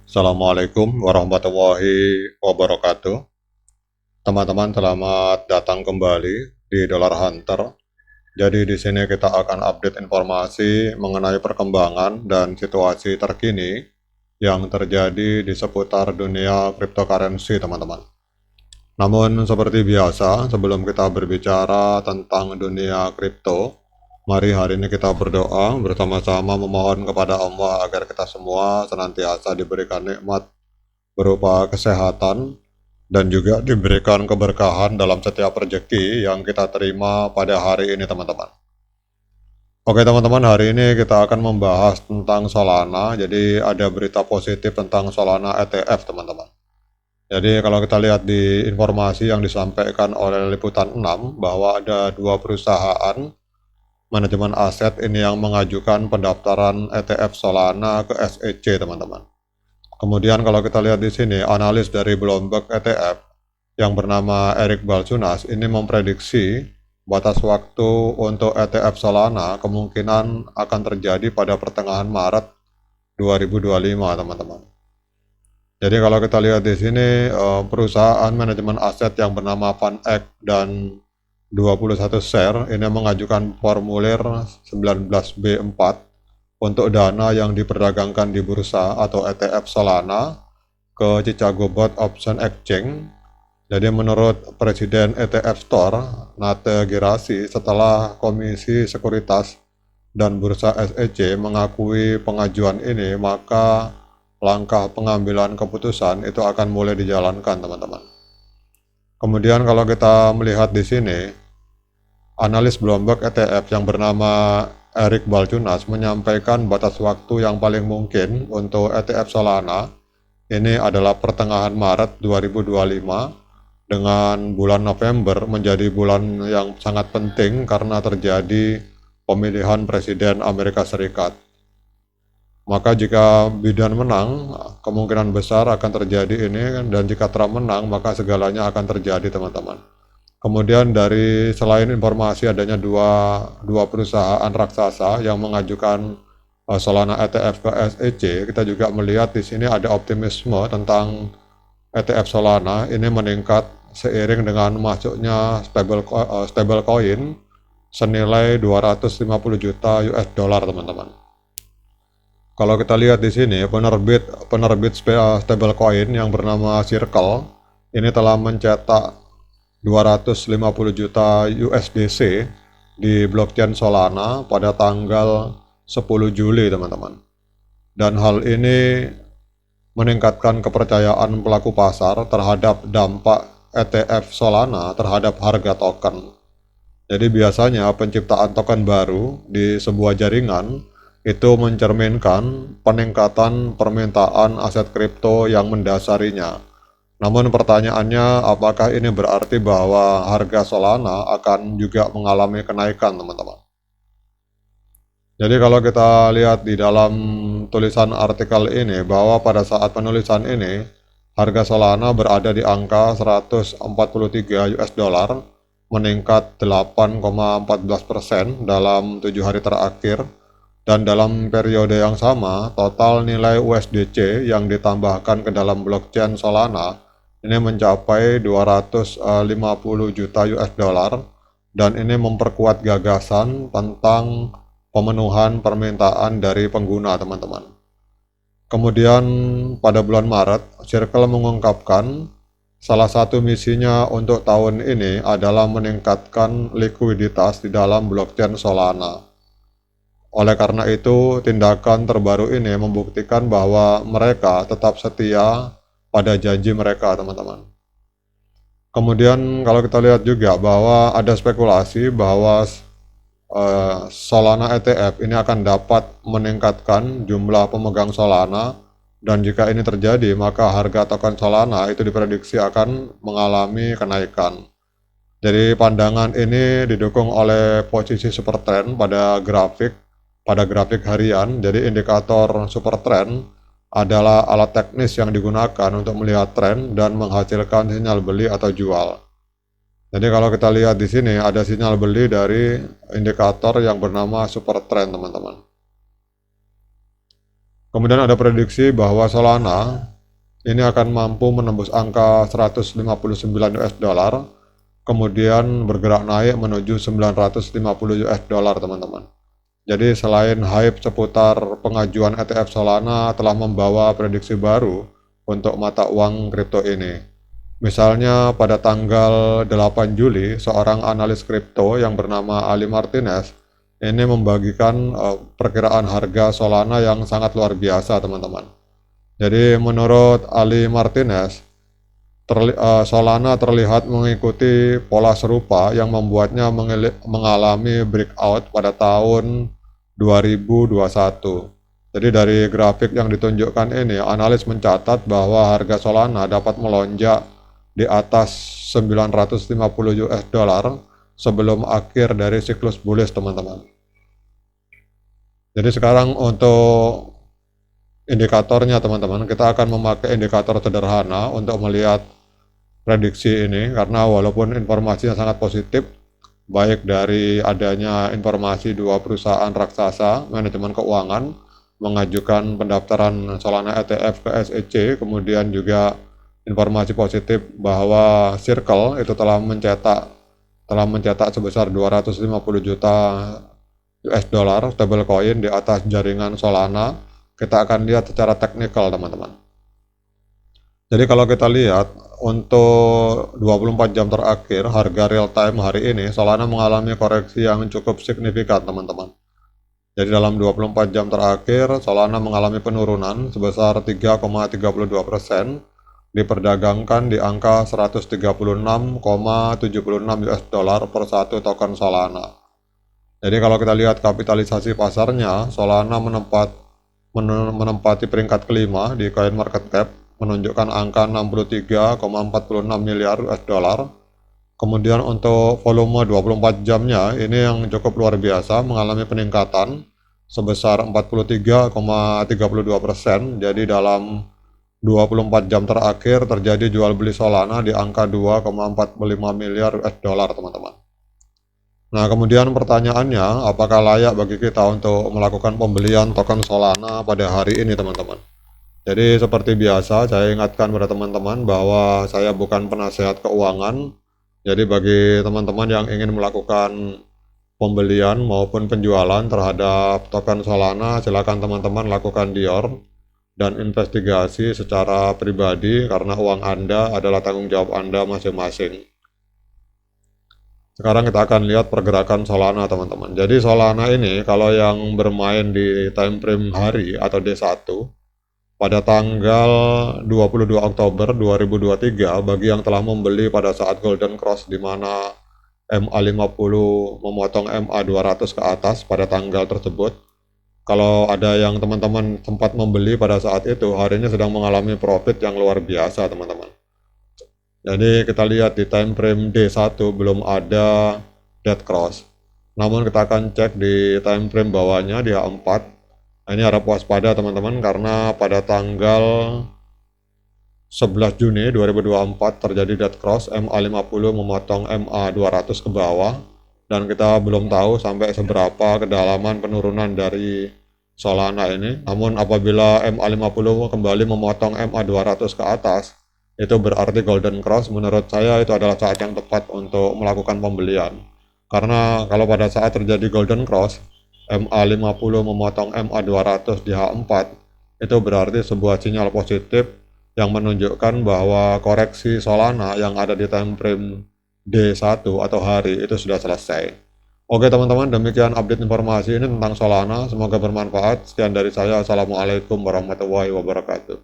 Assalamualaikum warahmatullahi wabarakatuh. Teman-teman, selamat datang kembali di Dollar Hunter. Jadi di sini kita akan update informasi mengenai perkembangan dan situasi terkini yang terjadi di seputar dunia cryptocurrency, teman-teman. Namun seperti biasa, sebelum kita berbicara tentang dunia kripto, mari hari ini kita berdoa bersama-sama memohon kepada Allah agar kita semua senantiasa diberikan nikmat berupa kesehatan dan juga diberikan keberkahan dalam setiap rezeki yang kita terima pada hari ini, teman-teman. Oke teman-teman, hari ini kita akan membahas tentang Solana. Jadi ada berita positif tentang Solana ETF, teman-teman. Jadi kalau kita lihat di informasi yang disampaikan oleh Liputan 6 bahwa ada dua perusahaan manajemen aset ini yang mengajukan pendaftaran ETF Solana ke SEC, teman-teman. Kemudian kalau kita lihat di sini, analis dari Bloomberg ETF yang bernama Eric Balchunas ini memprediksi batas waktu untuk ETF Solana kemungkinan akan terjadi pada pertengahan Maret 2025, teman-teman. Jadi kalau kita lihat di sini, perusahaan manajemen aset yang bernama FunX dan 21 Share ini mengajukan formulir 19B4 untuk dana yang diperdagangkan di bursa atau ETF Solana ke Chicago Board Option Exchange. Jadi menurut Presiden ETF Store, Nate Girassi, setelah Komisi Sekuritas dan Bursa SEC mengakui pengajuan ini, maka langkah pengambilan keputusan itu akan mulai dijalankan, teman-teman. Kemudian kalau kita melihat di sini, analis Bloomberg ETF yang bernama Eric Balchunas menyampaikan batas waktu yang paling mungkin untuk ETF Solana ini adalah pertengahan Maret 2025, dengan bulan November menjadi bulan yang sangat penting karena terjadi pemilihan Presiden Amerika Serikat. Maka jika Biden menang, kemungkinan besar akan terjadi ini, dan jika Trump menang, maka segalanya akan terjadi, teman-teman. Kemudian dari selain informasi adanya dua perusahaan raksasa yang mengajukan Solana ETF ke SEC, kita juga melihat di sini ada optimisme tentang ETF Solana ini meningkat seiring dengan masuknya stablecoin senilai 250 juta US dollar, teman-teman. Kalau kita lihat di sini, penerbit stablecoin yang bernama Circle ini telah mencetak 250 juta USDC di blockchain Solana pada tanggal 10 Juli, teman-teman. Dan hal ini meningkatkan kepercayaan pelaku pasar terhadap dampak ETF Solana terhadap harga token. Jadi biasanya penciptaan token baru di sebuah jaringan itu mencerminkan peningkatan permintaan aset kripto yang mendasarinya. Namun pertanyaannya, apakah ini berarti bahwa harga Solana akan juga mengalami kenaikan, teman-teman? Jadi kalau kita lihat di dalam tulisan artikel ini, bahwa pada saat penulisan ini, harga Solana berada di angka 143 US dollar, meningkat 8,14% dalam 7 hari terakhir, dan dalam periode yang sama, total nilai USDC yang ditambahkan ke dalam blockchain Solana ini mencapai 250 juta US dollar, dan ini memperkuat gagasan tentang pemenuhan permintaan dari pengguna, teman-teman. Kemudian pada bulan Maret, Circle mengungkapkan salah satu misinya untuk tahun ini adalah meningkatkan likuiditas di dalam blockchain Solana. Oleh karena itu, tindakan terbaru ini membuktikan bahwa mereka tetap setia pada janji mereka, teman-teman. Kemudian kalau kita lihat juga bahwa ada spekulasi bahwa Solana ETF ini akan dapat meningkatkan jumlah pemegang Solana, dan jika ini terjadi maka harga token Solana itu diprediksi akan mengalami kenaikan. Jadi pandangan ini didukung oleh posisi super trend pada grafik harian. Jadi indikator super trend adalah alat teknis yang digunakan untuk melihat tren dan menghasilkan sinyal beli atau jual. Jadi kalau kita lihat di sini ada sinyal beli dari indikator yang bernama super trend, teman-teman. Kemudian ada prediksi bahwa Solana ini akan mampu menembus angka 159 US dollar, kemudian bergerak naik menuju 950 US dollar, teman-teman. Jadi selain hype seputar pengajuan ETF Solana telah membawa prediksi baru untuk mata uang kripto ini. Misalnya pada tanggal 8 Juli, seorang analis kripto yang bernama Ali Martinez ini membagikan perkiraan harga Solana yang sangat luar biasa, teman-teman. Jadi menurut Ali Martinez, Solana terlihat mengikuti pola serupa yang membuatnya mengalami breakout pada tahun 2021. Jadi dari grafik yang ditunjukkan ini, analis mencatat bahwa harga Solana dapat melonjak di atas 950 US dollar sebelum akhir dari siklus bullish, teman-teman. Jadi sekarang untuk indikatornya, teman-teman, kita akan memakai indikator sederhana untuk melihat prediksi ini, karena walaupun informasinya sangat positif, baik dari adanya informasi dua perusahaan raksasa manajemen keuangan mengajukan pendaftaran Solana ETF ke SEC, kemudian juga informasi positif bahwa Circle itu telah mencetak sebesar 250 juta US dollar stablecoin di atas jaringan Solana. Kita akan lihat secara teknikal, teman-teman. Jadi kalau kita lihat untuk 24 jam terakhir, harga real time hari ini Solana mengalami koreksi yang cukup signifikan, teman-teman. Jadi dalam 24 jam terakhir Solana mengalami penurunan sebesar 3,32%, diperdagangkan di angka 136,76 US dollar per satu token Solana. Jadi kalau kita lihat kapitalisasi pasarnya, Solana menempati peringkat kelima di CoinMarketCap, menunjukkan angka 63,46 miliar US dollar. Kemudian untuk volume 24 jamnya ini yang cukup luar biasa, mengalami peningkatan sebesar 43,32%. Jadi dalam 24 jam terakhir terjadi jual beli Solana di angka 2,45 miliar US dollar, teman-teman. Nah, kemudian pertanyaannya, apakah layak bagi kita untuk melakukan pembelian token Solana pada hari ini, teman-teman? Jadi seperti biasa, saya ingatkan pada teman-teman bahwa saya bukan penasehat keuangan. Jadi bagi teman-teman yang ingin melakukan pembelian maupun penjualan terhadap token Solana, silakan teman-teman lakukan Dior dan investigasi secara pribadi, karena uang Anda adalah tanggung jawab Anda masing-masing. Sekarang kita akan lihat pergerakan Solana, teman-teman. Jadi Solana ini kalau yang bermain di time frame hari atau D1 pada tanggal 22 Oktober 2023, bagi yang telah membeli pada saat Golden Cross di mana MA50 memotong MA200 ke atas pada tanggal tersebut. Kalau ada yang teman-teman sempat membeli pada saat itu, hari ini sedang mengalami profit yang luar biasa, teman-teman. Jadi kita lihat di time frame D1 belum ada dead cross. Namun kita akan cek di time frame bawahnya di H4. Ini harap waspada, teman-teman, karena pada tanggal 11 Juni 2024 terjadi dead cross, MA50 memotong MA200 ke bawah, dan kita belum tahu sampai seberapa kedalaman penurunan dari Solana ini. Namun apabila MA50 kembali memotong MA200 ke atas, itu berarti Golden Cross. Menurut saya itu adalah saat yang tepat untuk melakukan pembelian. Karena kalau pada saat terjadi Golden Cross, MA50 memotong MA200 di H4, itu berarti sebuah sinyal positif yang menunjukkan bahwa koreksi Solana yang ada di time frame D1 atau hari itu sudah selesai. Oke teman-teman, demikian update informasi ini tentang Solana. Semoga bermanfaat. Sekian dari saya. Assalamualaikum warahmatullahi wabarakatuh.